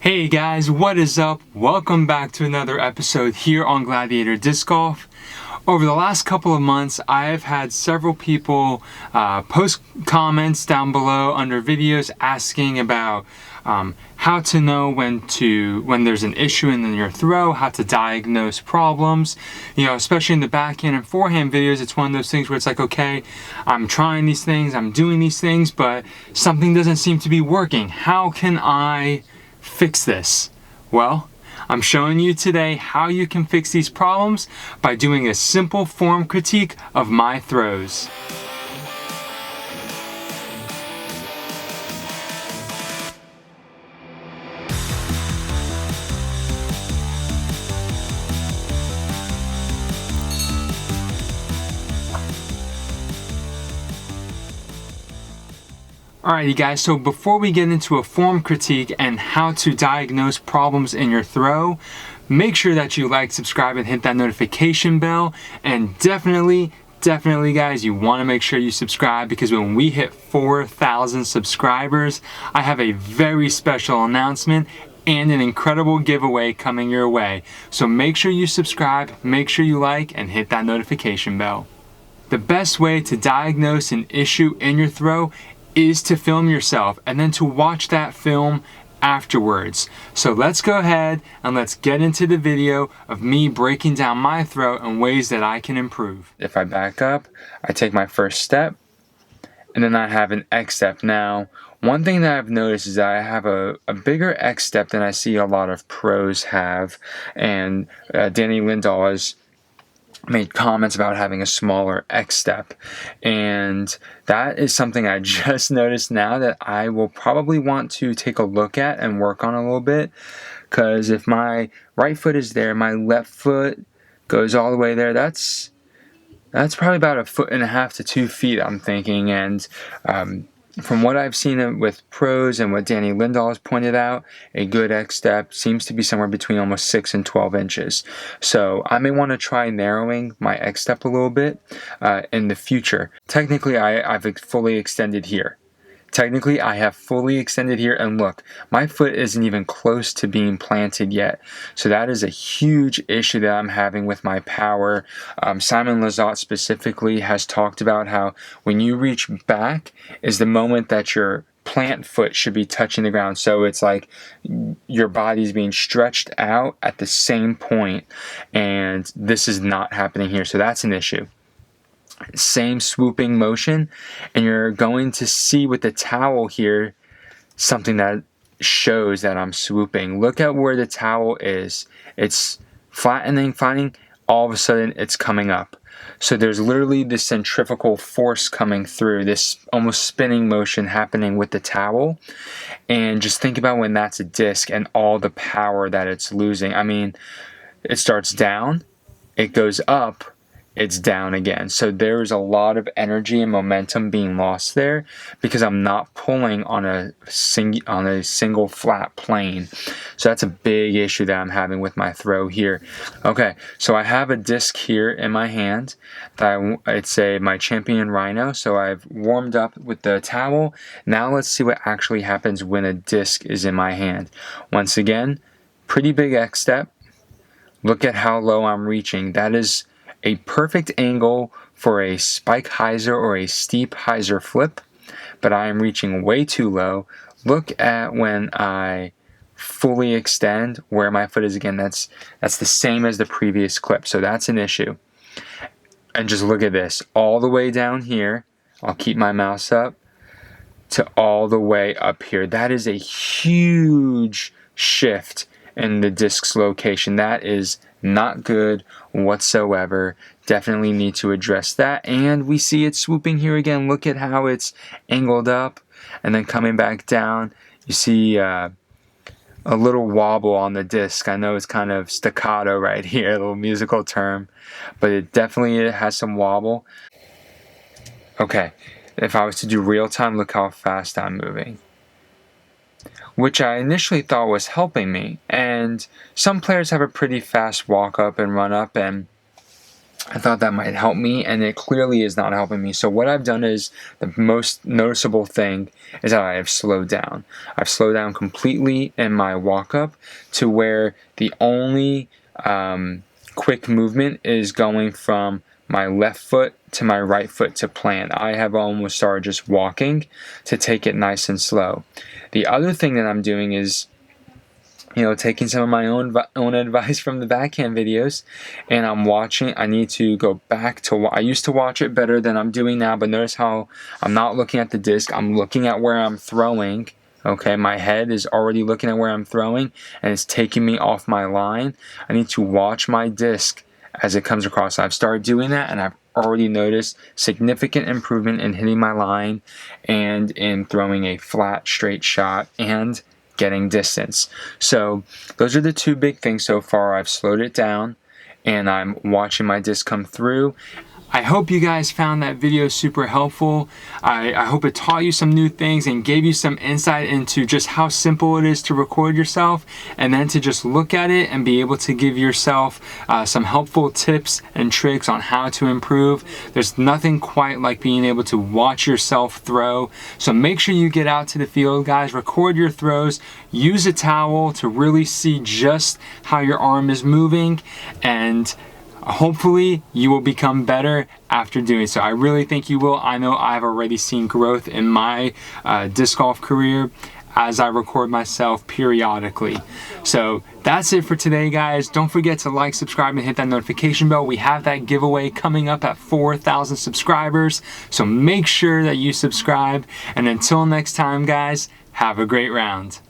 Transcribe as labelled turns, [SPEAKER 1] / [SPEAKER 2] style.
[SPEAKER 1] Hey guys, what is up? Welcome back to another episode here on Gladiator Disc Golf. Over the last couple of months, I have had several people post comments down below under videos asking about how to know when there's an issue in your throw, how to diagnose problems. You know, especially in the backhand and forehand videos, it's one of those things where it's like, okay, I'm trying these things, I'm doing these things, but something doesn't seem to be working. How can I fix this? Well, I'm showing you today how you can fix these problems by doing a simple form critique of my throws. Alrighty guys, so before we get into a form critique and how to diagnose problems in your throw, make sure that you like, subscribe, and hit that notification bell. And definitely guys, you want to make sure you subscribe, because when we hit 4,000 subscribers, I have a very special announcement and an incredible giveaway coming your way. So make sure you subscribe, make sure you like, and hit that notification bell. The best way to diagnose an issue in your throw is to film yourself and then to watch that film afterwards. So let's go ahead and let's get into the video of me breaking down my throw and ways that I can improve. If I back up, I take my first step and then I have an X step. Now, one thing that I've noticed is that I have a bigger X step than I see a lot of pros have, and Danny Lindahl has made comments about having a smaller X step, and that is something I just noticed now that I will probably want to take a look at and work on a little bit, because if my right foot is there, my left foot goes all the way there, that's probably about 1.5 to 2 feet, I'm thinking. And from what I've seen with pros and what Danny Lindahl has pointed out, a good X step seems to be somewhere between almost 6 and 12 inches. So I may want to try narrowing my X step a little bit in the future. Technically, I've fully extended here. Technically, I have fully extended here, and look, my foot isn't even close to being planted yet. So that is a huge issue that I'm having with my power. Simon Lizotte specifically has talked about how when you reach back is the moment that your plant foot should be touching the ground. So it's like your body's being stretched out at the same point, and this is not happening here. So that's an issue. Same swooping motion, and you're going to see with the towel here something that shows that I'm swooping. Look at where the towel is. It's flattening, all of a sudden it's coming up. So there's literally this centrifugal force coming through, this almost spinning motion happening with the towel. And just think about when that's a disc and all the power that it's losing. I mean, it starts down, it goes up, it's down again. So there is a lot of energy and momentum being lost there because I'm not pulling on a single flat plane. So that's a big issue that I'm having with my throw here. Okay, so I have a disc here in my hand that it's my Champion Rhino. So I've warmed up with the towel. Now let's see what actually happens when a disc is in my hand. Once again, pretty big X step. Look at how low I'm reaching. That is a perfect angle for a spike hyzer or a steep hyzer flip, but I am reaching way too low. Look at when I fully extend where my foot is again. That's the same as the previous clip, so that's an issue. And just look at this, all the way down here, I'll keep my mouse up, to all the way up here. That is a huge shift in the disc's location. That is not good whatsoever. Definitely need to address that. And we see it swooping here again. Look at how it's angled up and then coming back down. You see a little wobble on the disc. I know it's kind of staccato right here, a little musical term, but it definitely has some wobble. Okay, if I was to do real time, look how fast I'm moving, which I initially thought was helping me. And some players have a pretty fast walk up and run up, and I thought that might help me, and it clearly is not helping me. So what I've done is, the most noticeable thing is that I have slowed down. I've slowed down completely in my walk-up to where the only quick movement is going from my left foot to my right foot to plant. I have almost started just walking to take it nice and slow. The other thing that I'm doing is, taking some of my own advice from the backhand videos, and I'm watching. I need to go back to I used to watch it better than I'm doing now, but notice how I'm not looking at the disc. I'm looking at where I'm throwing. Okay, my head is already looking at where I'm throwing, and it's taking me off my line. I need to watch my disc as it comes across. I've started doing that, and I've already noticed significant improvement in hitting my line and in throwing a flat, straight shot and getting distance. So those are the two big things so far. I've slowed it down and I'm watching my disc come through. I hope you guys found that video super helpful. I hope it taught you some new things and gave you some insight into just how simple it is to record yourself, and then to just look at it and be able to give yourself some helpful tips and tricks on how to improve. There's nothing quite like being able to watch yourself throw. So make sure you get out to the field, guys. Record your throws. Use a towel to really see just how your arm is moving, and hopefully you will become better after doing so. I really think you will. I know I've already seen growth in my disc golf career as I record myself periodically. So that's it for today, guys. Don't forget to like, subscribe, and hit that notification bell. We have that giveaway coming up at 4,000 subscribers. So make sure that you subscribe. And until next time, guys, have a great round.